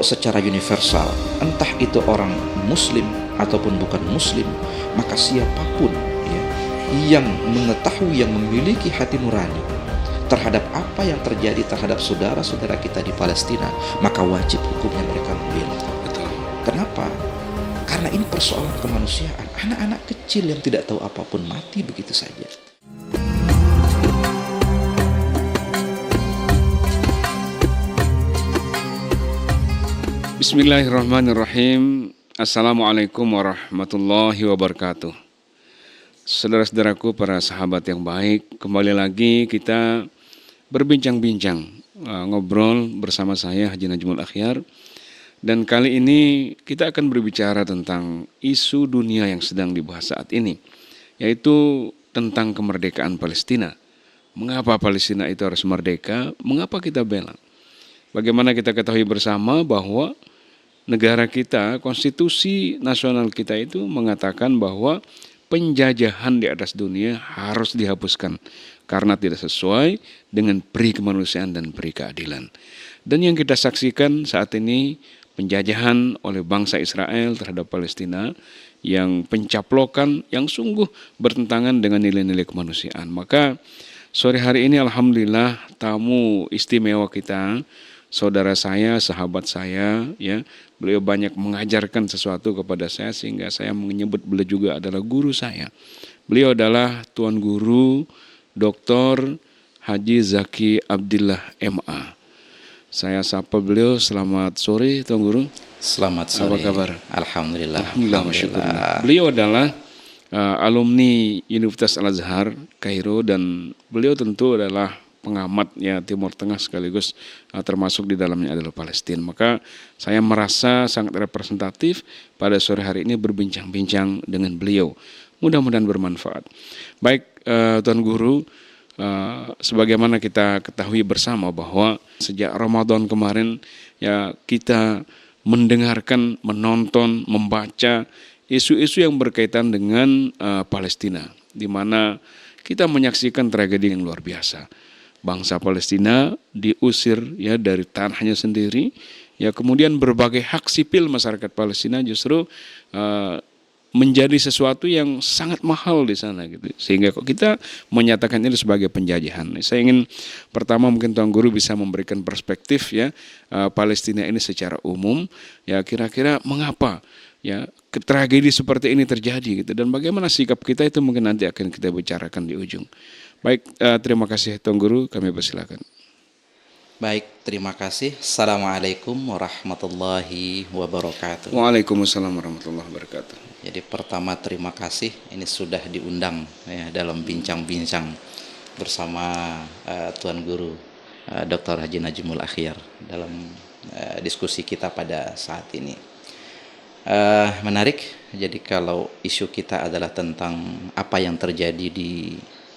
secara universal, entah itu orang muslim ataupun bukan muslim, maka siapapun ya, yang mengetahui, yang memiliki hati nurani terhadap apa yang terjadi terhadap saudara-saudara kita di Palestina, maka wajib hukumnya mereka membela. Betul. Kenapa? Karena ini persoalan kemanusiaan. Anak-anak kecil yang tidak tahu apapun mati begitu saja. Bismillahirrahmanirrahim. Assalamualaikum warahmatullahi wabarakatuh. Saudara-saudaraku, para sahabat yang baik, kembali lagi kita berbincang-bincang, ngobrol bersama saya Haji Najmul Akhyar. Dan kali ini kita akan berbicara tentang isu dunia yang sedang dibahas saat ini, yaitu tentang kemerdekaan Palestina. Mengapa Palestina itu harus merdeka? Mengapa kita bela? Bagaimana kita ketahui bersama bahwa negara kita, konstitusi nasional kita itu mengatakan bahwa penjajahan di atas dunia harus dihapuskan karena tidak sesuai dengan peri kemanusiaan dan peri keadilan. Dan yang kita saksikan saat ini penjajahan oleh bangsa Israel terhadap Palestina yang pencaplokan yang sungguh bertentangan dengan nilai-nilai kemanusiaan. Maka sore hari ini alhamdulillah tamu istimewa kita, saudara saya, sahabat saya, ya, beliau banyak mengajarkan sesuatu kepada saya sehingga saya menyebut beliau juga adalah guru saya. Beliau adalah Tuan Guru Dr. Haji Zaki Abdillah MA. Saya sapa beliau, selamat sore Tuan Guru. Selamat sore. Apa kabar? Alhamdulillah. Alhamdulillah. Beliau adalah alumni Universitas Al-Azhar Kairo dan beliau tentu adalah pengamat ya Timur Tengah sekaligus termasuk di dalamnya adalah Palestina. Maka saya merasa sangat representatif pada sore hari ini berbincang-bincang dengan beliau. Mudah-mudahan bermanfaat. Baik Tuan Guru, sebagaimana kita ketahui bersama bahwa sejak Ramadan kemarin ya kita mendengarkan, menonton, membaca isu-isu yang berkaitan dengan Palestina, di mana kita menyaksikan tragedi yang luar biasa. Bangsa Palestina diusir ya dari tanahnya sendiri, ya kemudian berbagai hak sipil masyarakat Palestina justru menjadi sesuatu yang sangat mahal di sana gitu. Sehingga kok kita menyatakan ini sebagai penjajahan. Saya ingin pertama mungkin Tuan Guru bisa memberikan perspektif ya Palestina ini secara umum, ya kira-kira mengapa ya tragedi seperti ini terjadi gitu, dan bagaimana sikap kita itu mungkin nanti akan kita bicarakan di ujung. Baik, terima kasih Tuan Guru, kami persilakan. Baik, terima kasih. Assalamualaikum warahmatullahi wabarakatuh. Waalaikumsalam warahmatullahi wabarakatuh. Jadi pertama terima kasih, ini sudah diundang ya dalam bincang-bincang bersama Tuan Guru Dr. Haji Najmul Akhyar dalam diskusi kita pada saat ini. Menarik, jadi kalau isu kita adalah tentang apa yang terjadi di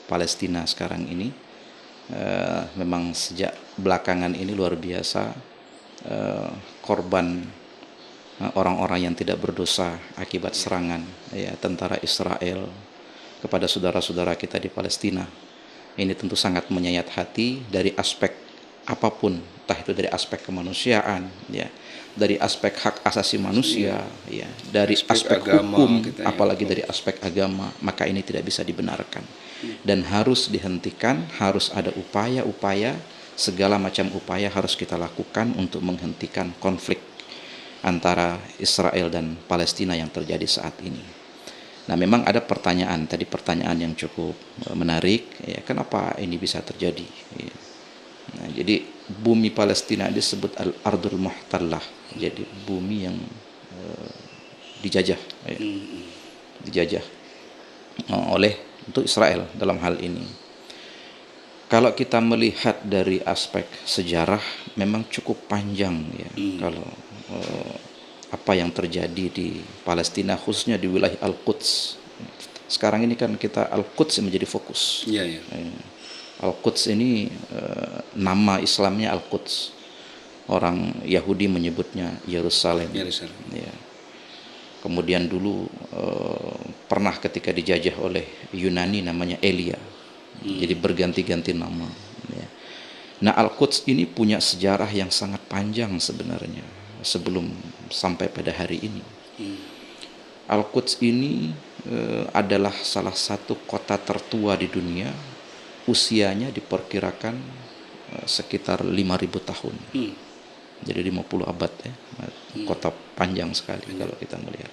Palestina sekarang ini, memang sejak belakangan ini luar biasa korban orang-orang yang tidak berdosa akibat serangan ya tentara Israel kepada saudara-saudara kita di Palestina. Ini tentu sangat menyayat hati dari aspek apapun, entah itu dari aspek kemanusiaan ya, dari aspek hak asasi manusia ya, dari aspek hukum, apalagi dari aspek agama, maka ini tidak bisa dibenarkan dan harus dihentikan. Harus ada upaya-upaya, segala macam upaya harus kita lakukan untuk menghentikan konflik antara Israel dan Palestina yang terjadi saat ini. Nah, memang ada pertanyaan yang cukup menarik ya, kenapa ini bisa terjadi ya. Nah, jadi bumi Palestina disebut al-ardul muhtallah, jadi bumi yang dijajah ya. Dijajah oleh untuk Israel dalam hal ini. Kalau kita melihat dari aspek sejarah memang cukup panjang ya. Kalau apa yang terjadi di Palestina khususnya di wilayah Al-Quds. Sekarang ini kan kita Al-Quds menjadi fokus. Iya. Al-Quds ini nama Islamnya Al-Quds. Orang Yahudi menyebutnya Yerusalem. Ya. Kemudian dulu pernah ketika dijajah oleh Yunani namanya Elia. Jadi berganti-ganti nama ya. Nah, Al-Quds ini punya sejarah yang sangat panjang sebenarnya sebelum sampai pada hari ini. Al-Quds ini adalah salah satu kota tertua di dunia. Usianya diperkirakan sekitar 5.000 tahun. Jadi 50 abad ya. Kota panjang sekali kalau kita melihat.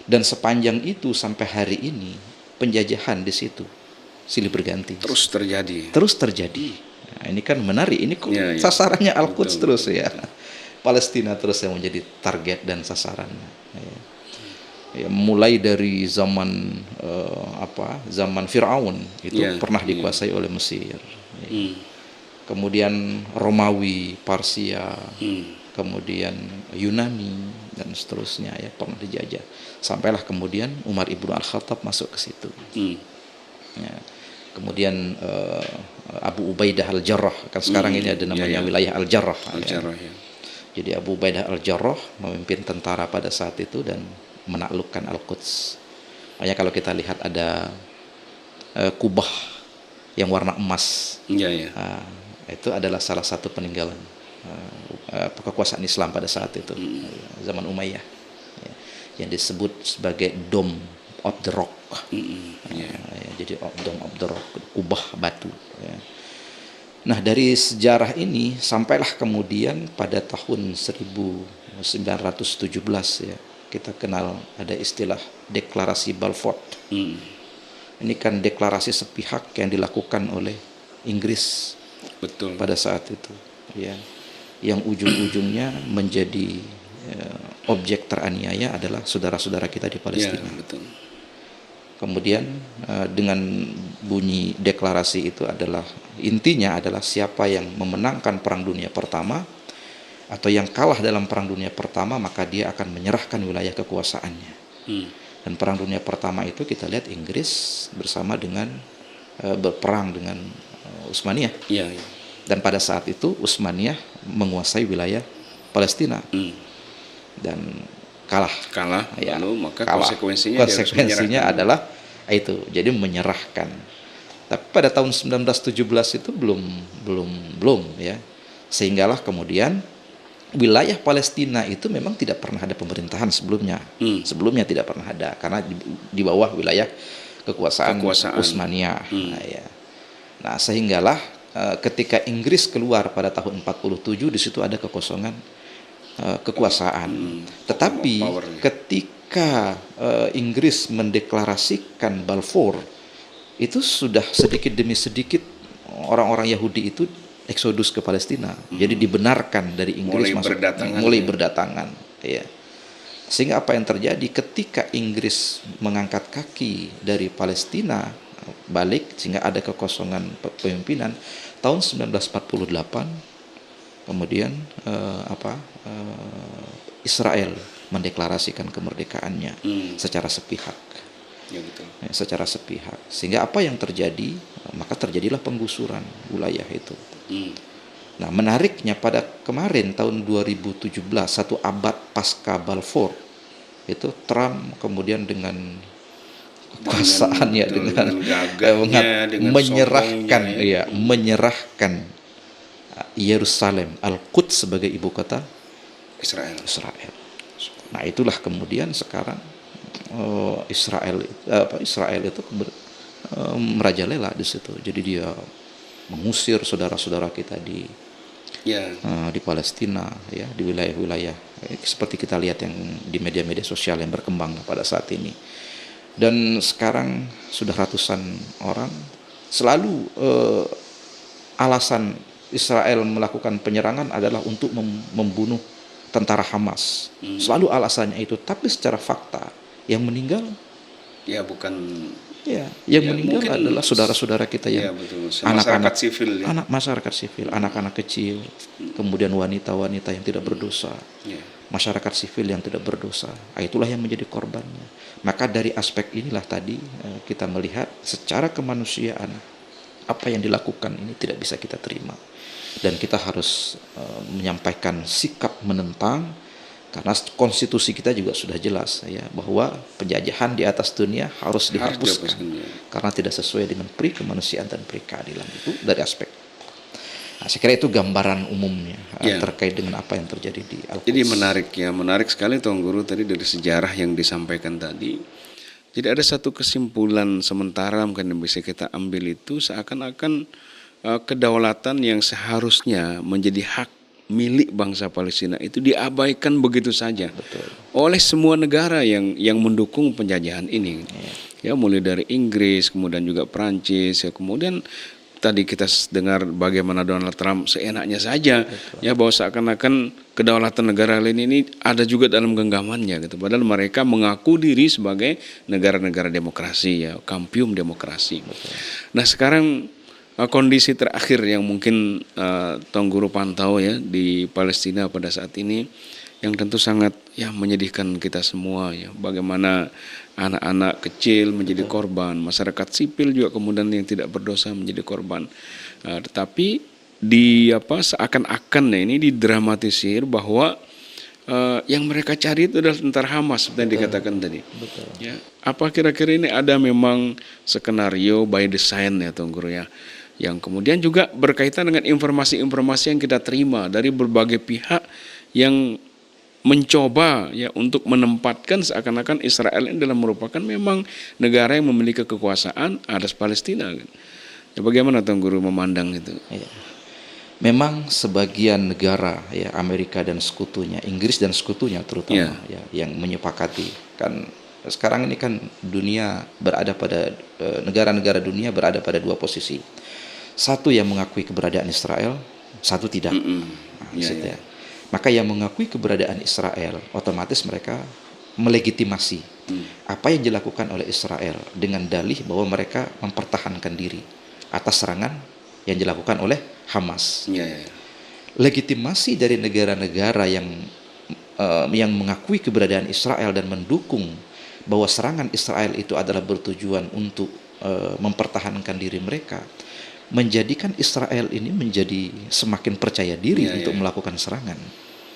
Dan sepanjang itu sampai hari ini penjajahan di situ silih berganti. Terus terjadi. Nah, ini kan menarik. Ini kok Ya, ya. sasarannya Al-Quds Betul, terus ya. Palestina terus yang menjadi target dan sasarannya. Ya, mulai dari zaman zaman Firaun itu Ya, pernah ya. dikuasai oleh Mesir. Kemudian Romawi, Parsia, kemudian Yunani dan seterusnya ya pernah dijajah. Sampailah kemudian Umar ibnu Al-Khattab masuk ke situ. Ya. Kemudian Abu Ubaidah Al-Jarrah, kan sekarang ini ada namanya wilayah Al-Jarrah. Al-Jarrah ya. Jadi Abu Ubaidah Al-Jarrah memimpin tentara pada saat itu dan menaklukkan Al-Quds. Makanya kalau kita lihat ada kubah yang warna emas, Iya. itu adalah salah satu peninggalan kekuasaan Islam pada saat itu, zaman Umayyah, ya, yang disebut sebagai Dome of the Rock. Ya, jadi Dome of the Rock, kubah batu. Ya. Nah, dari sejarah ini sampailah kemudian pada tahun 1917 ya, kita kenal ada istilah deklarasi Balfour. Ini kan deklarasi sepihak yang dilakukan oleh Inggris. Betul. Pada saat itu ya, yang ujung-ujungnya menjadi objek teraniaya adalah saudara-saudara kita di Palestina. Ya, betul. Kemudian dengan bunyi deklarasi itu adalah intinya adalah siapa yang memenangkan Perang Dunia Pertama atau yang kalah dalam Perang Dunia Pertama maka dia akan menyerahkan wilayah kekuasaannya. Dan Perang Dunia Pertama itu kita lihat Inggris bersama dengan berperang dengan Utsmaniyah. Iya. Dan pada saat itu Utsmaniyah menguasai wilayah Palestina dan kalah. Ya, lalu maka kalah. konsekuensinya adalah itu, jadi menyerahkan. Tapi pada tahun 1917 itu belum ya. Sehinggalah kemudian wilayah Palestina itu memang tidak pernah ada pemerintahan sebelumnya. Sebelumnya tidak pernah ada karena di bawah wilayah kekuasaan. Utsmaniyah. Nah, sehinggalah ketika Inggris keluar pada tahun 47 di situ ada kekosongan kekuasaan. Tetapi ketika Inggris mendeklarasikan Balfour, itu sudah sedikit demi sedikit orang-orang Yahudi itu eksodus ke Palestina. Jadi dibenarkan dari Inggris mulai berdatangan. Ya. Sehingga apa yang terjadi ketika Inggris mengangkat kaki dari Palestina balik sehingga ada kekosongan pemimpinan tahun 1948 kemudian Israel mendeklarasikan kemerdekaannya secara sepihak. Ya, betul. Secara sepihak. Sehingga apa yang terjadi? Maka terjadilah penggusuran wilayah itu. Nah, menariknya pada kemarin tahun 2017, satu abad pasca Balfour, itu Trump kemudian dengan kekuasaannya dengan menyerahkan Yerusalem Al-Quds sebagai ibu kota Israel. Nah, itulah kemudian sekarang Israel itu merajalela di situ. Jadi dia mengusir saudara-saudara kita di Palestina ya, di wilayah-wilayah seperti kita lihat yang di media-media sosial yang berkembang pada saat ini. Dan sekarang sudah ratusan orang. Selalu alasan Israel melakukan penyerangan adalah untuk membunuh tentara Hamas. Selalu alasannya itu. Tapi secara fakta yang meninggal meninggal adalah saudara-saudara kita yang anak-anak sivil, masyarakat sivil, anak-anak kecil, kemudian wanita-wanita yang tidak berdosa. Masyarakat sivil yang tidak berdosa, itulah yang menjadi korbannya. Maka dari aspek inilah tadi kita melihat secara kemanusiaan apa yang dilakukan ini tidak bisa kita terima, dan kita harus menyampaikan sikap menentang, karena konstitusi kita juga sudah jelas ya bahwa penjajahan di atas dunia harus dihapuskan karena tidak sesuai dengan pri kemanusiaan dan pri keadilan. Itu dari aspek. Nah, saya kira itu gambaran umumnya Ya. terkait dengan apa yang terjadi di Al-Quds. Jadi menarik sekali Tuan Guru tadi dari sejarah yang disampaikan tadi. Jadi ada satu kesimpulan sementara mungkin yang bisa kita ambil itu seakan-akan kedaulatan yang seharusnya menjadi hak milik bangsa Palestina itu diabaikan begitu saja oleh semua negara yang mendukung penjajahan ini. Ya, mulai dari Inggris, kemudian juga Prancis, ya kemudian tadi kita dengar bagaimana Donald Trump seenaknya saja, ya bahwa seakan-akan kedaulatan negara lain ini ada juga dalam genggamannya gitu. Padahal mereka mengaku diri sebagai negara-negara demokrasi, ya kampium demokrasi. Nah sekarang kondisi terakhir yang mungkin Tuan Guru pantau ya di Palestina pada saat ini, yang tentu sangat ya menyedihkan kita semua ya, bagaimana anak-anak kecil menjadi korban, masyarakat sipil juga kemudian yang tidak berdosa menjadi korban. Tetapi seakan-akan ini didramatisir bahwa yang mereka cari itu adalah tentara Hamas seperti yang dikatakan tadi. Ya, apa kira-kira ini ada memang skenario by design ya Tuan Guru ya, yang kemudian juga berkaitan dengan informasi-informasi yang kita terima dari berbagai pihak yang mencoba ya untuk menempatkan seakan-akan Israel ini dalam merupakan memang negara yang memiliki kekuasaan atas Palestina. Ya, bagaimana Tuan Guru memandang itu? Ya. Memang sebagian negara ya Amerika dan sekutunya, Inggris dan sekutunya terutama ya yang menyepakati kan sekarang ini kan dunia berada pada negara-negara dunia berada pada dua posisi. Satu yang mengakui keberadaan Israel, satu tidak. Ya. Maka yang mengakui keberadaan Israel, otomatis mereka melegitimasi apa yang dilakukan oleh Israel dengan dalih bahwa mereka mempertahankan diri atas serangan yang dilakukan oleh Hamas. Legitimasi dari negara-negara yang mengakui keberadaan Israel dan mendukung bahwa serangan Israel itu adalah bertujuan untuk mempertahankan diri mereka, menjadikan Israel ini menjadi semakin percaya diri untuk melakukan serangan.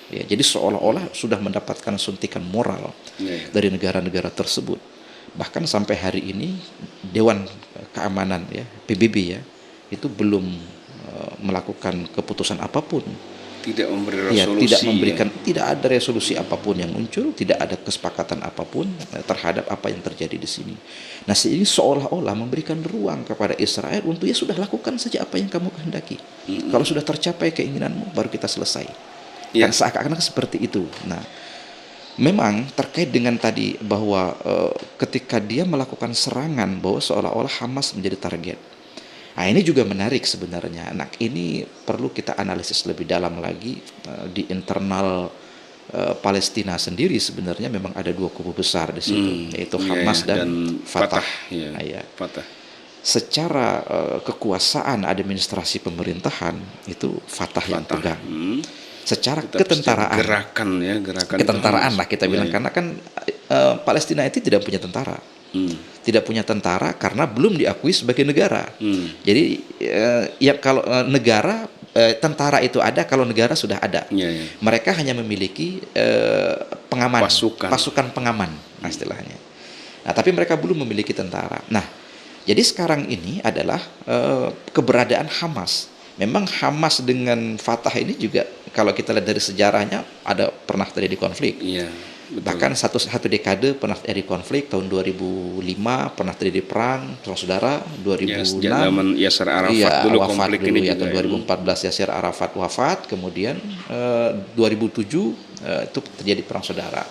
Ya, jadi seolah-olah sudah mendapatkan suntikan moral dari negara-negara tersebut. Bahkan sampai hari ini Dewan Keamanan ya PBB ya itu belum melakukan keputusan apapun. Tidak memberi resolusi. Tidak ada resolusi apapun yang muncul, tidak ada kesepakatan apapun terhadap apa yang terjadi di sini. Nah, ini seolah-olah memberikan ruang kepada Israel untuk ya sudah lakukan saja apa yang kamu kehendaki. Kalau sudah tercapai keinginanmu, baru kita selesai. Kan seakan-akan seperti itu. Nah, memang terkait dengan tadi bahwa ketika dia melakukan serangan bahwa seolah-olah Hamas menjadi target. Nah, ini juga menarik sebenarnya. Nah, ini perlu kita analisis lebih dalam lagi di internal Palestina sendiri sebenarnya memang ada dua kubu besar di situ, yaitu Hamas dan Fatah. Fatah. Secara kekuasaan administrasi pemerintahan itu Fatah yang pegang. Secara ketentaraan, gerakan ketentaraan lah kita bilang, karena kan Palestina itu tidak punya tentara. Tidak punya tentara karena belum diakui sebagai negara. Jadi ya kalau negara tentara itu ada kalau negara sudah ada. Mereka hanya memiliki pengaman, pasukan pengaman istilahnya. Nah, tapi mereka belum memiliki tentara. Nah, jadi sekarang ini adalah keberadaan Hamas. Memang Hamas dengan Fatah ini juga kalau kita lihat dari sejarahnya ada pernah terjadi konflik. Betul. Bahkan satu dekade pernah terjadi konflik. Tahun 2005 pernah terjadi perang saudara. 2006 zaman Yasser Arafat dulu konflik ini ya, juga. Tahun 2014 Yasser Arafat wafat. Kemudian 2007 itu terjadi perang saudara.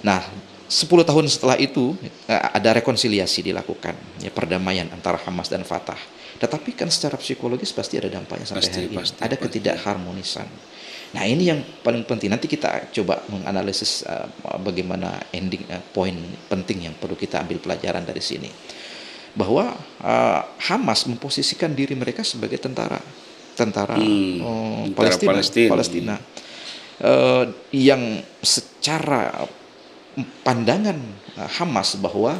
Nah, 10 tahun setelah itu ada rekonsiliasi dilakukan, ya, perdamaian antara Hamas dan Fatah. Tetapi kan secara psikologis pasti ada dampaknya sampai hari ini. Ada ketidakharmonisan. Nah, ini yang paling penting. Nanti kita coba menganalisis bagaimana ending poin penting yang perlu kita ambil pelajaran dari sini. Bahwa Hamas memposisikan diri mereka sebagai tentara Palestina. Yang secara pandangan Hamas bahwa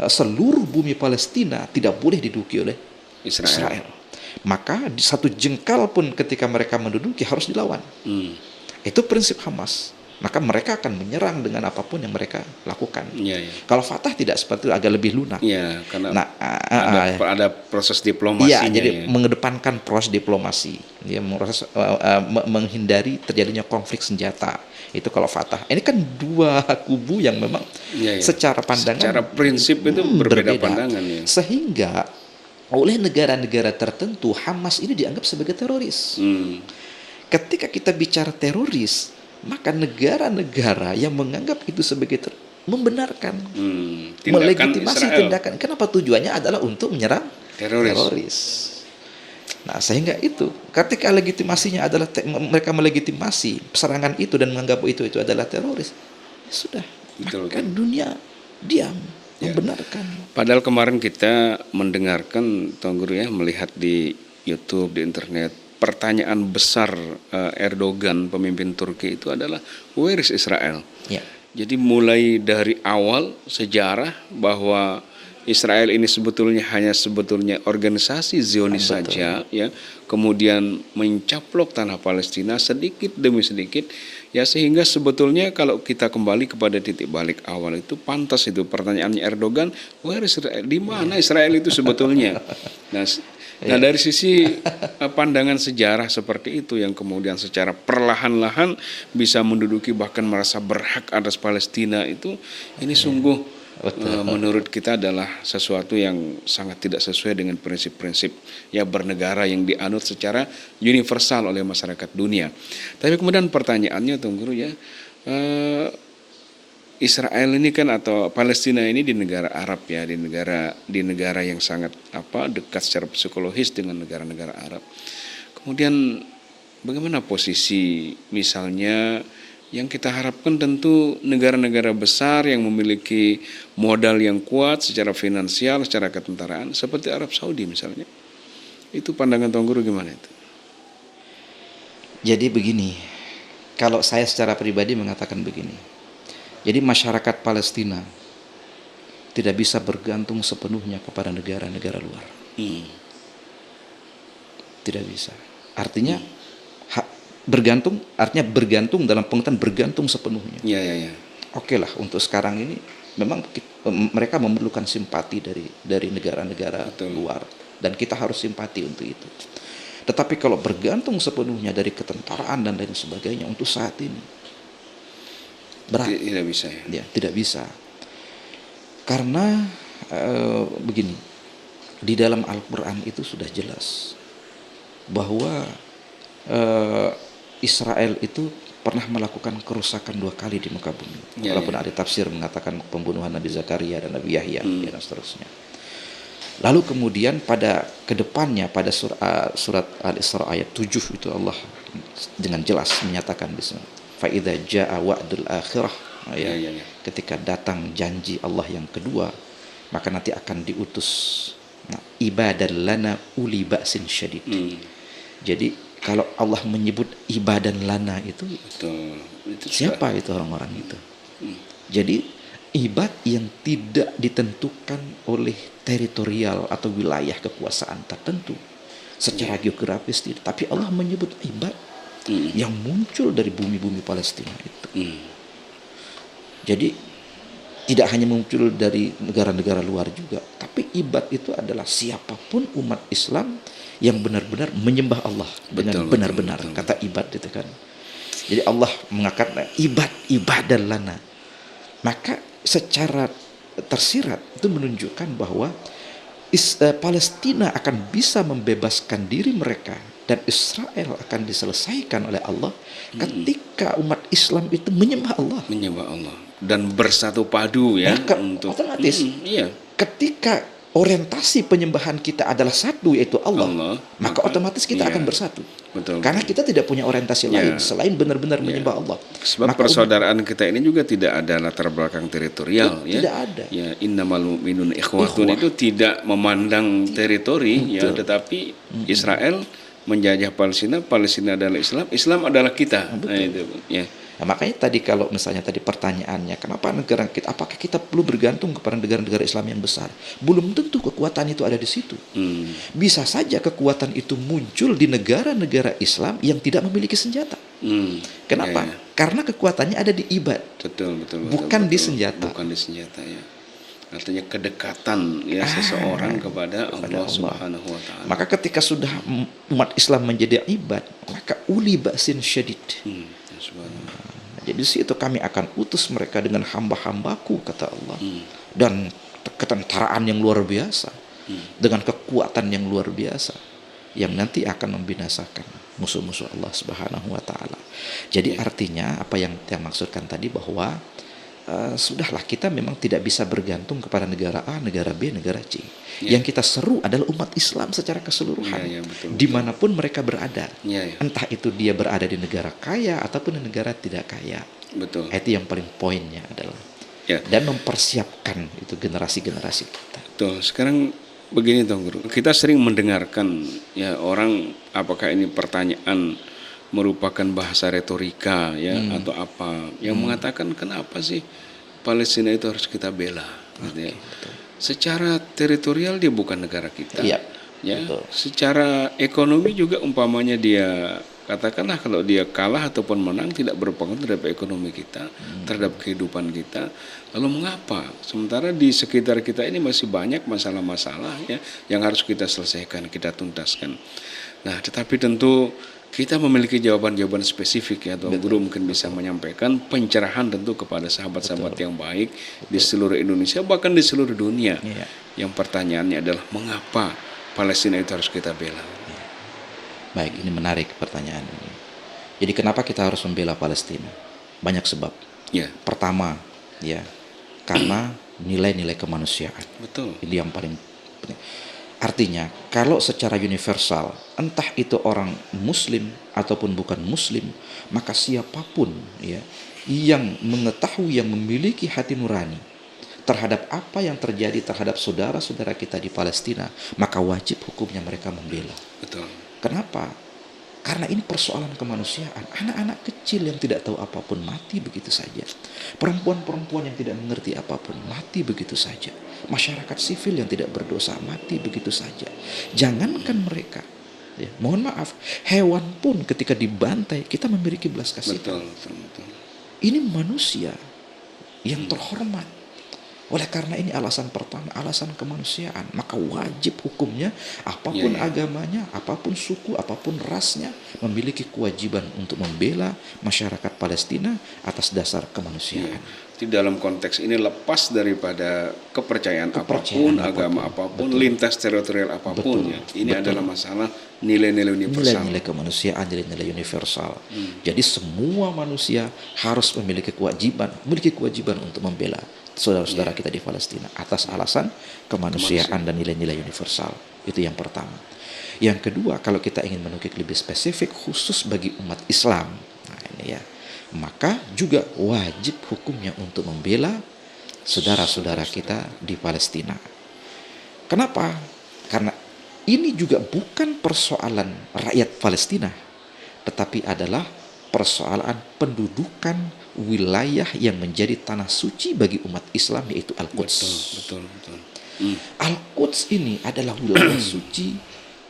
seluruh bumi Palestina tidak boleh diduduki oleh Israel. Maka satu jengkal pun ketika mereka menduduki harus dilawan. Itu prinsip Hamas. maka mereka akan menyerang dengan apapun yang mereka lakukan. Iya, iya. Kalau Fatah tidak seperti itu, agak lebih lunak. Iya, karena Nah, ada proses iya, diplomasinya jadi ya. mengedepankan proses diplomasi, ya, menghindari terjadinya konflik senjata. Itu kalau Fatah. Ini kan dua kubu yang memang Iya, iya. secara pandangan, Secara prinsip itu berbeda pandangan ya. Sehingga oleh negara-negara tertentu Hamas ini dianggap sebagai teroris. Hmm. Ketika kita bicara teroris, maka negara-negara yang menganggap itu sebagai membenarkan, Tindakan melegitimasi Israel. tindakan. Kenapa? Tujuannya adalah untuk menyerang Teroris. teroris. Nah, sehingga itu ketika legitimasinya adalah mereka melegitimasi serangan itu dan menganggap itu adalah teroris, ya sudah, Betul, maka betul. dunia diam, Ya. membenarkan. Padahal kemarin kita mendengarkan Tuan Guru ya, melihat di YouTube, di internet, pertanyaan besar Erdogan, pemimpin Turki itu adalah where is Israel? Ya. Jadi mulai dari awal sejarah bahwa Israel ini sebetulnya organisasi Zionis saja ya, kemudian mencaplok tanah Palestina sedikit demi sedikit ya, sehingga sebetulnya kalau kita kembali kepada titik balik awal itu pantas itu pertanyaannya Erdogan, where is Israel? Di mana Israel itu sebetulnya? Nah, dari sisi pandangan sejarah seperti itu yang kemudian secara perlahan-lahan bisa menduduki bahkan merasa berhak atas Palestina itu, ini sungguh menurut kita adalah sesuatu yang sangat tidak sesuai dengan prinsip-prinsip ya bernegara yang dianut secara universal oleh masyarakat dunia. Tapi kemudian pertanyaannya Tuan Guru ya, Israel ini kan atau Palestina ini di negara Arab ya, di negara yang sangat dekat secara psikologis dengan negara-negara Arab. Kemudian bagaimana posisi misalnya yang kita harapkan tentu negara-negara besar yang memiliki modal yang kuat secara finansial, secara ketentaraan seperti Arab Saudi misalnya. Itu pandangan Tuan Guru gimana itu? Jadi begini, kalau saya secara pribadi mengatakan begini. Jadi masyarakat Palestina tidak bisa bergantung sepenuhnya kepada negara-negara luar. Tidak bisa. Artinya bergantung dalam pengertian bergantung sepenuhnya. Ya. Oke lah, untuk sekarang ini memang mereka memerlukan simpati dari negara-negara luar dan kita harus simpati untuk itu. Tetapi kalau bergantung sepenuhnya dari ketentaraan dan lain sebagainya untuk saat ini berat. Tidak bisa ya. Ya, tidak bisa. Karena begini, di dalam Al-Quran itu sudah jelas bahwa Israel itu pernah melakukan kerusakan 2 kali di muka bumi. Walaupun ada tafsir mengatakan pembunuhan Nabi Zakaria dan Nabi Yahya dan seterusnya. Lalu kemudian pada kedepannya pada surat Al-Isra ayat 7 itu Allah dengan jelas menyatakan di sana, fa idza jaa wa'dul akhirah, ketika datang janji Allah yang kedua, maka nanti akan diutus ibadan lana uli ba'sin syadid. Jadi kalau Allah menyebut ibadan lana itu siapa itu orang-orang itu? Jadi ibad yang tidak ditentukan oleh teritorial atau wilayah kekuasaan tertentu secara geografis tidak, tapi Allah menyebut ibad yang muncul dari bumi-bumi Palestina itu. Jadi tidak hanya muncul dari negara-negara luar juga, tapi ibad itu adalah siapapun umat Islam yang benar-benar menyembah Allah dengan benar-benar. Kata ibad itu kan. Jadi Allah mengatakan ibadah lana. Maka secara tersirat itu menunjukkan bahwa Palestina akan bisa membebaskan diri mereka dan Israel akan diselesaikan oleh Allah ketika umat Islam itu menyembah Allah. Menyembah Allah dan bersatu padu ya. Untuk otomatis ketika orientasi penyembahan kita adalah satu, yaitu Allah, maka otomatis kita akan bersatu. Betul. Karena kita tidak punya orientasi lain selain benar-benar menyembah Allah. Sebab maka persaudaraan kita ini juga tidak ada latar belakang teritorial ya. Tidak ada. Ya, innamal mu'minun ikhwatun itu tidak memandang teritori ya, tetapi Israel menjajah Palestina, Palestina adalah Islam, Islam adalah kita. Nah, itu ya. Nah, makanya tadi kalau misalnya tadi pertanyaannya, kenapa negara kita, apakah kita perlu bergantung kepada negara-negara Islam yang besar? Belum tentu kekuatan itu ada di situ. Bisa saja kekuatan itu muncul di negara-negara Islam yang tidak memiliki senjata. Kenapa? Ya, ya. Karena kekuatannya ada di ibad, Betul, bukan di betul. senjata. Bukan di senjata, ya. Artinya kedekatan ya seseorang kepada Allah Subhanahu wa taala. Maka ketika sudah umat Islam menjadi ibad, maka uli ba'sin syadid. Ya, subhanallah. Jadi di situ kami akan utus mereka dengan hamba-hambaku, kata Allah. Dan ketentaraan yang luar biasa, dengan kekuatan yang luar biasa, yang nanti akan membinasakan musuh-musuh Allah Subhanahu wa taala. Jadi artinya apa yang saya maksudkan tadi, bahwa sudahlah, kita memang tidak bisa bergantung kepada negara A, negara B, negara C. Yang kita seru adalah umat Islam secara keseluruhan, betul. dimanapun mereka berada. Ya. Entah itu dia berada di negara kaya ataupun di negara tidak kaya. Betul. Itu yang paling poinnya adalah. Ya. Dan mempersiapkan itu generasi-generasi kita. Betul. Sekarang begini dong, Guru. Kita sering mendengarkan ya orang, apakah ini pertanyaan merupakan bahasa retorika ya atau apa yang mengatakan kenapa sih Palestina itu harus kita bela, gitu ya. Secara teritorial dia bukan negara kita, Iya, ya. betul. Secara ekonomi juga umpamanya dia, katakanlah kalau dia kalah ataupun menang, tidak berpengaruh terhadap ekonomi kita, terhadap kehidupan kita. Lalu mengapa sementara di sekitar kita ini masih banyak masalah-masalah ya yang harus kita selesaikan, kita tuntaskan. Nah, tetapi tentu kita memiliki jawaban-jawaban spesifik ya, Tuan Guru mungkin bisa menyampaikan pencerahan tentu kepada sahabat-sahabat yang baik di seluruh Indonesia, bahkan di seluruh dunia. Yang pertanyaannya adalah mengapa Palestina itu harus kita bela? Baik, ini menarik pertanyaan ini. Jadi kenapa kita harus membela Palestina? Banyak sebab. Ya. Pertama, ya, karena nilai-nilai kemanusiaan. Betul. Ini yang paling penting. Artinya, kalau secara universal, entah itu orang Muslim ataupun bukan Muslim, maka siapapun ya yang mengetahui, yang memiliki hati nurani terhadap apa yang terjadi terhadap saudara-saudara kita di Palestina, maka wajib hukumnya mereka membela. Betul. Kenapa? Karena ini persoalan kemanusiaan. Anak-anak kecil yang tidak tahu apapun mati begitu saja. Perempuan-perempuan yang tidak mengerti apapun mati begitu saja. Masyarakat sivil yang tidak berdosa mati begitu saja. Jangankan mereka, ya, mohon maaf, hewan pun ketika dibantai kita memiliki belas kasihan. Betul. Ini manusia yang terhormat. Oleh karena ini alasan pertama, alasan kemanusiaan, maka wajib hukumnya apapun agamanya, apapun suku, apapun rasnya, memiliki kewajiban untuk membela masyarakat Palestina atas dasar kemanusiaan. Di dalam konteks ini lepas daripada kepercayaan apapun, agama apapun, lintas teritorial apapun ya. Ini adalah masalah nilai-nilai universal. Nilai-nilai kemanusiaan, nilai-nilai universal. Jadi semua manusia harus memiliki kewajiban untuk membela saudara-saudara kita di Palestina atas alasan kemanusiaan dan nilai-nilai universal. Itu yang pertama. Yang kedua, kalau kita ingin menukik lebih spesifik khusus bagi umat Islam, nah ini ya, maka juga wajib hukumnya untuk membela saudara-saudara kita di Palestina. Kenapa? Karena ini juga bukan persoalan rakyat Palestina, tetapi adalah persoalan pendudukan wilayah yang menjadi tanah suci bagi umat Islam, yaitu Al-Quds. Betul. Al-Quds ini adalah wilayah suci,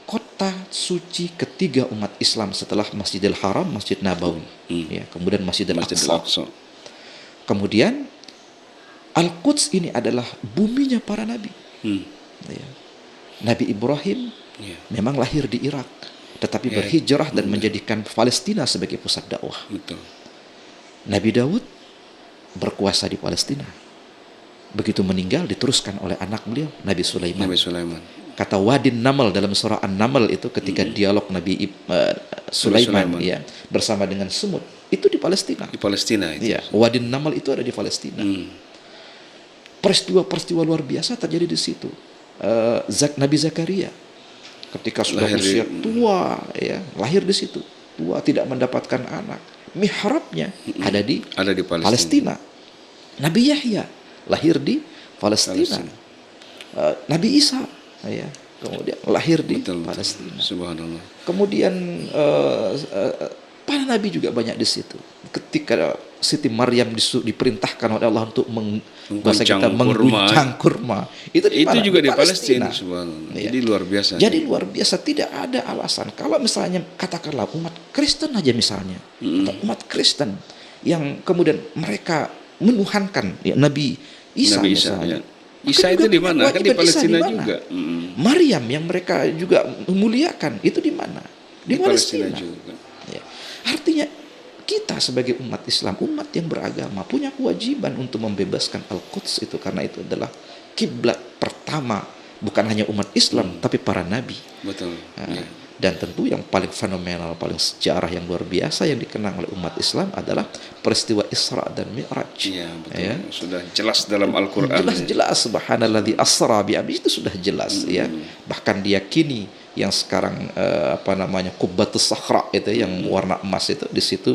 kota suci ketiga umat Islam setelah Masjidil Haram, Masjid Nabawi, ya, kemudian Masjidil Aqsa. Kemudian Al-Quds ini adalah buminya para nabi. Ya. Nabi Ibrahim memang lahir di Irak, tetapi berhijrah dan menjadikan Palestina sebagai pusat dakwah. Betul. Nabi Daud berkuasa di Palestina. Begitu meninggal diteruskan oleh anak beliau, Nabi Sulaiman. Kata Wadin Namal dalam surah An-Naml itu ketika dialog Nabi Sulaiman ya bersama dengan semut, itu di Palestina. Di Palestina itu. Ya, Wadin Namal itu ada di Palestina. Peristiwa-peristiwa luar biasa terjadi di situ. Nabi Zakaria ketika sudah usia tua ya, lahir di situ. Tua, tidak mendapatkan anak. Mihrabnya ada di Palestina. Nabi Yahya lahir di Palestina. Nabi Isa ya kemudian lahir di Palestina. Subhanallah. Kemudian Para nabi juga banyak di situ. Ketika Siti Maryam diperintahkan oleh Allah untuk bahasa kita mengguncang kurma, itu di Itu mana? juga di Palestina. Palestina, subhanallah. Iya. Jadi luar biasa. Jadi luar biasa, tidak ada alasan. Kalau misalnya katakanlah umat Kristen aja misalnya, atau umat Kristen yang kemudian mereka menuhankan ya, Nabi Isa Nabi Isa, misalnya. ya. Isa itu di mana? Kan di Palestina juga. Maryam yang mereka juga memuliakan itu di mana? Di Palestina juga. Ya. Artinya kita sebagai umat Islam, umat yang beragama punya kewajiban untuk membebaskan Al-Quds itu, karena itu adalah kiblat pertama bukan hanya umat Islam tapi para nabi. Betul. Nah, dan tentu yang paling fenomenal, paling sejarah yang luar biasa yang dikenang oleh umat Islam adalah peristiwa Isra dan Mi'raj. Iya, betul. Ya. Sudah jelas dalam Al-Qur'an. Jelas subhanalladzi asra bi abdihi, itu sudah jelas ya. Bahkan diyakini yang sekarang Qubbatus Sakhra itu yang warna emas itu, di situ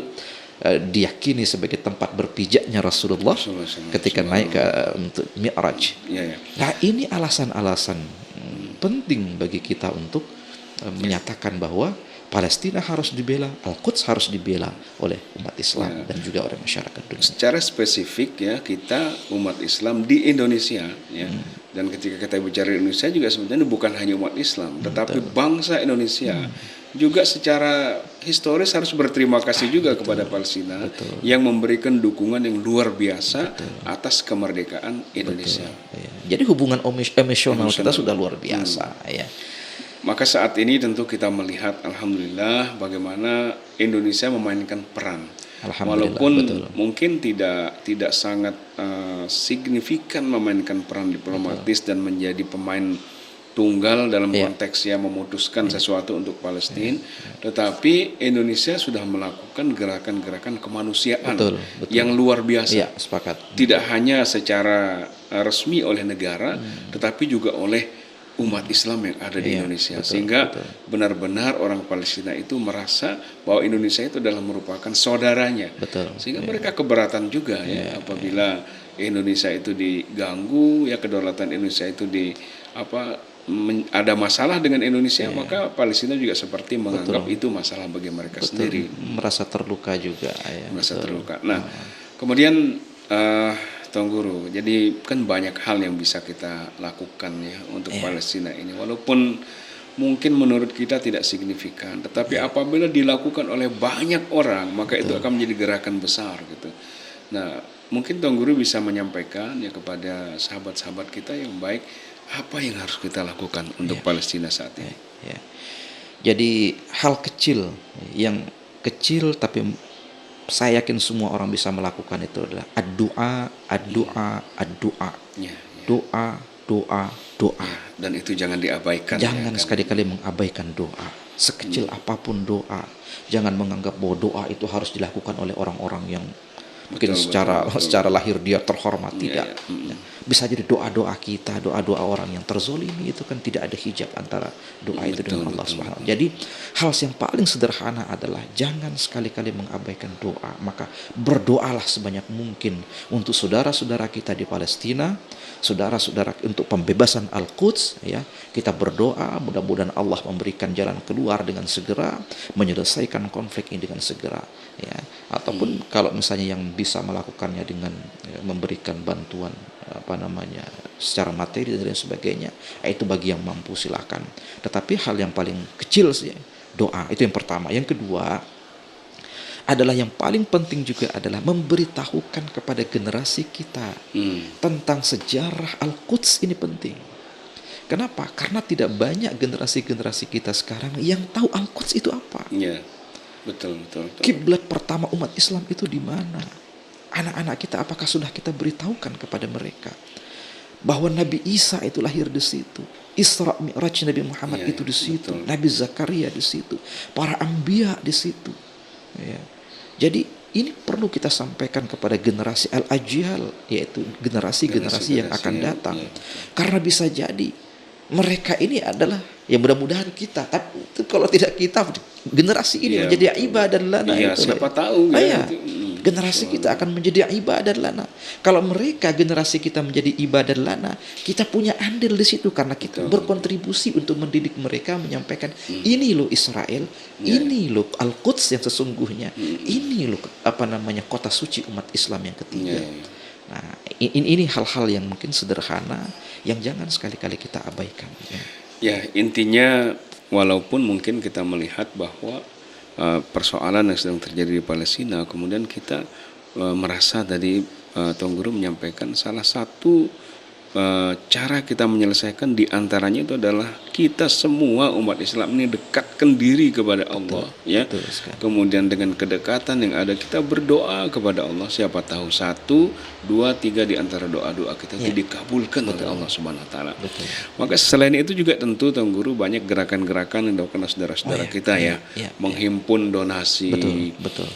diyakini sebagai tempat berpijaknya Rasulullah ketika naik untuk Mi'raj. Ya. Nah, ini alasan-alasan penting bagi kita untuk menyatakan bahwa Palestina harus dibela, Al-Quds harus dibela oleh umat Islam dan juga oleh masyarakat dunia. Secara spesifik ya, kita umat Islam di Indonesia ya. Dan ketika kita bicara Indonesia juga sebenarnya bukan hanya umat Islam, tetapi bangsa Indonesia juga secara historis harus berterima kasih juga kepada Palestina yang memberikan dukungan yang luar biasa atas kemerdekaan Indonesia. Jadi hubungan emosional kita sudah luar biasa ya. Maka saat ini tentu kita melihat alhamdulillah bagaimana Indonesia memainkan peran. Walaupun mungkin tidak sangat signifikan memainkan peran diplomatis dan menjadi pemain tunggal dalam konteksnya memutuskan sesuatu untuk Palestina, tetapi Indonesia sudah melakukan gerakan-gerakan kemanusiaan yang luar biasa. Sepakat. Tidak hanya secara resmi oleh negara, tetapi juga oleh umat Islam yang ada di Indonesia, sehingga benar-benar orang Palestina itu merasa bahwa Indonesia itu adalah merupakan saudaranya, sehingga mereka keberatan juga apabila Indonesia itu diganggu, kedaulatan Indonesia itu ada masalah dengan Indonesia, maka Palestina juga seperti menganggap itu masalah bagi mereka sendiri, merasa terluka juga, terluka. Nah, kemudian Tuan Guru, jadi kan banyak hal yang bisa kita lakukan ya untuk Palestina ini, walaupun mungkin menurut kita tidak signifikan, tetapi apabila dilakukan oleh banyak orang, maka itu akan menjadi gerakan besar gitu. Nah, mungkin Tuan Guru bisa menyampaikan ya kepada sahabat-sahabat kita yang baik, apa yang harus kita lakukan untuk Palestina saat ini. Jadi hal kecil, yang kecil tapi saya yakin semua orang bisa melakukan itu adalah doa. Doa. Dan itu jangan diabaikan. Jangan sekali-kali mengabaikan doa. Sekecil apapun doa. Jangan menganggap bahwa doa itu harus dilakukan oleh orang-orang yang mungkin secara lahir dia terhormat. Tidak. Bisa jadi doa-doa kita, doa-doa orang yang terzolimi itu kan tidak ada hijab antara doa itu dengan Allah Subhanahu. Jadi hal yang paling sederhana adalah jangan sekali-kali mengabaikan doa. Maka berdoalah sebanyak mungkin untuk saudara-saudara kita di Palestina, saudara-saudara untuk pembebasan Al-Quds ya. Kita berdoa mudah-mudahan Allah memberikan jalan keluar dengan segera, menyelesaikan konflik ini dengan segera ya. Ataupun kalau misalnya yang bisa melakukannya dengan memberikan bantuan secara materi dan lain sebagainya, itu bagi yang mampu silakan. Tetapi hal yang paling kecil sih doa, itu yang pertama. Yang kedua adalah yang paling penting juga adalah memberitahukan kepada generasi kita tentang sejarah Al-Quds. Ini penting. Kenapa? Karena tidak banyak generasi-generasi kita sekarang yang tahu Al-Quds itu apa. Iya, betul. Kiblat pertama umat Islam itu di mana? Anak-anak kita apakah sudah kita beritahukan kepada mereka bahwa Nabi Isa itu lahir di situ, Isra Mi'raj Nabi Muhammad itu di situ, Nabi Zakaria di situ, para anbiya di situ. Ya. Jadi ini perlu kita sampaikan kepada generasi al-ajyal, yaitu generasi-generasi yang akan datang. Karena bisa jadi mereka ini adalah yang mudah-mudahan kita, tapi kalau tidak kita, generasi ini menjadi ibadah lana. Siapa tahu Generasi kita akan menjadi ibadah lana. Kalau mereka generasi kita menjadi ibadah lana, kita punya andil di situ karena kita berkontribusi untuk mendidik mereka, menyampaikan ini loh Israel, ini loh Al-Quds yang sesungguhnya, ini loh kota suci umat Islam yang ketiga. Nah, ini hal-hal yang mungkin sederhana yang jangan sekali-kali kita abaikan. Ya, intinya walaupun mungkin kita melihat bahwa persoalan yang sedang terjadi di Palestina, kemudian kita merasa tadi Tuan Guru menyampaikan salah satu cara kita menyelesaikan diantaranya itu adalah kita semua umat Islam ini dekatkan diri kepada Allah, ya. Kemudian dengan kedekatan yang ada kita berdoa kepada Allah. Siapa tahu 1, 2, 3 di antara doa-doa kita itu dikabulkan oleh Allah Subhanahu Wa Taala. Maka selain itu juga tentu Tuan Guru banyak gerakan-gerakan yang dilakukan saudara-saudara kita menghimpun donasi.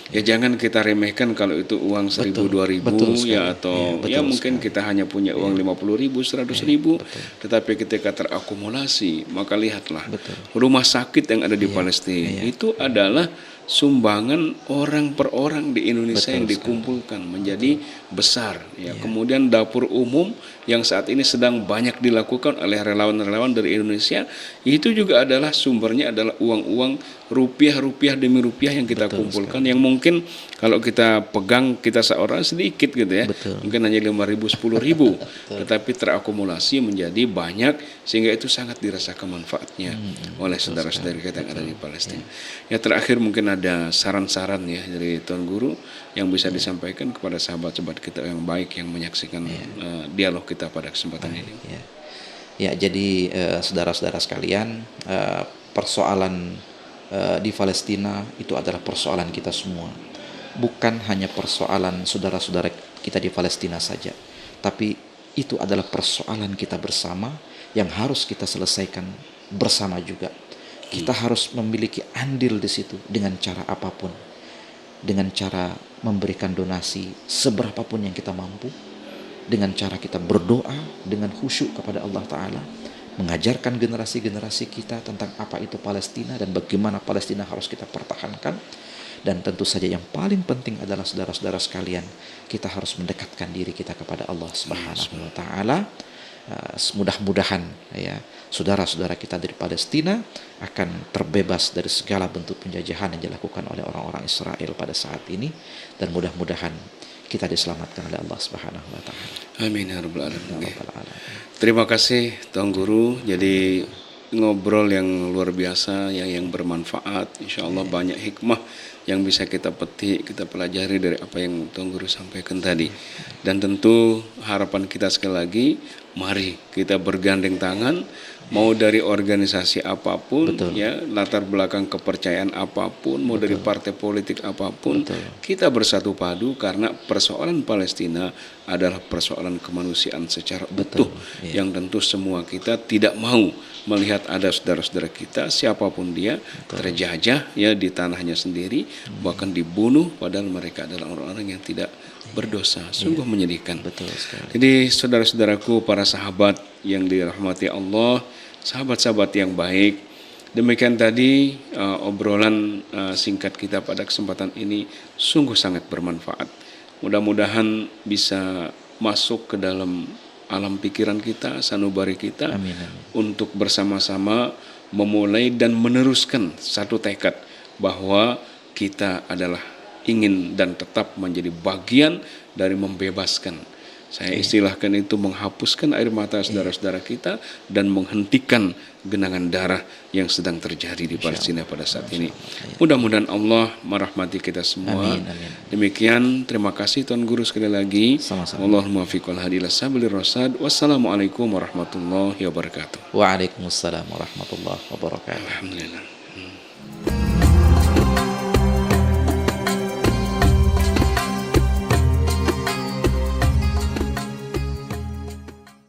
Ya jangan kita remehkan kalau itu uang 1.000, 2.000 ya atau ya mungkin kita hanya punya uang 50.000, 100.000, tetapi ketika terakumulasi maka lihatlah rumah sakit yang ada di Palestina itu adalah sumbangan orang per orang di Indonesia yang dikumpulkan menjadi besar ya. Kemudian dapur umum yang saat ini sedang banyak dilakukan oleh relawan-relawan dari Indonesia, itu juga adalah sumbernya adalah uang-uang rupiah demi rupiah yang kita kumpulkan, yang mungkin kalau kita pegang kita seorang sedikit gitu ya, mungkin hanya 5.000, 10.000, tetapi terakumulasi menjadi banyak sehingga itu sangat dirasakan manfaatnya oleh saudara-saudari kita yang ada di Palestina. Ya terakhir mungkin ada saran-saran ya dari Tuan Guru yang bisa disampaikan kepada sahabat-sahabat kita yang baik yang menyaksikan dialog kita pada kesempatan ini. Ya, jadi saudara-saudara sekalian, persoalan di Palestina itu adalah persoalan kita semua. Bukan hanya persoalan saudara-saudara kita di Palestina saja, tapi itu adalah persoalan kita bersama yang harus kita selesaikan bersama juga. Kita harus memiliki andil di situ dengan cara apapun. Dengan cara memberikan donasi seberapapun yang kita mampu, dengan cara kita berdoa dengan khusyuk kepada Allah Ta'ala, mengajarkan generasi-generasi kita tentang apa itu Palestina dan bagaimana Palestina harus kita pertahankan. Dan tentu saja yang paling penting adalah saudara-saudara sekalian, kita harus mendekatkan diri kita kepada Allah Subhanahu wa Ta'ala. Mudah-mudahan ya saudara-saudara kita dari Palestina akan terbebas dari segala bentuk penjajahan yang dilakukan oleh orang-orang Israel pada saat ini, dan mudah-mudahan kita diselamatkan oleh Allah Subhanahu wa Ta'ala. Amin ya rabbal alamin. Terima kasih Tuan Guru. Jadi ngobrol yang luar biasa yang bermanfaat. Insyaallah banyak hikmah yang bisa kita petik, kita pelajari dari apa yang Tuan Guru sampaikan tadi. Dan tentu harapan kita sekali lagi, mari kita bergandeng tangan, mau dari organisasi apapun, ya latar belakang kepercayaan apapun, mau dari partai politik apapun, kita bersatu padu karena persoalan Palestina adalah persoalan kemanusiaan secara utuh, yang tentu semua kita tidak mau melihat ada saudara-saudara kita siapapun dia terjajah ya di tanahnya sendiri, bahkan dibunuh padahal mereka adalah orang-orang yang tidak berdosa. Sungguh menyedihkan. Jadi saudara-saudaraku, para sahabat yang dirahmati Allah, sahabat-sahabat yang baik, demikian tadi obrolan singkat kita pada kesempatan ini sungguh sangat bermanfaat. Mudah-mudahan bisa masuk ke dalam alam pikiran kita, sanubari kita, untuk bersama-sama memulai dan meneruskan satu tekad bahwa kita adalah ingin dan tetap menjadi bagian dari membebaskan. Saya istilahkan itu menghapuskan air mata saudara-saudara kita dan menghentikan genangan darah yang sedang terjadi di Palestina pada saat ini. Mudah-mudahan Allah merahmati kita semua. Demikian, terima kasih Tuan Guru sekali lagi. Allahumma fiqh wal hadi ila sabilir rasyad. Wassalamualaikum warahmatullahi wabarakatuh. Waalaikumsalam warahmatullahi wabarakatuh. Alhamdulillah.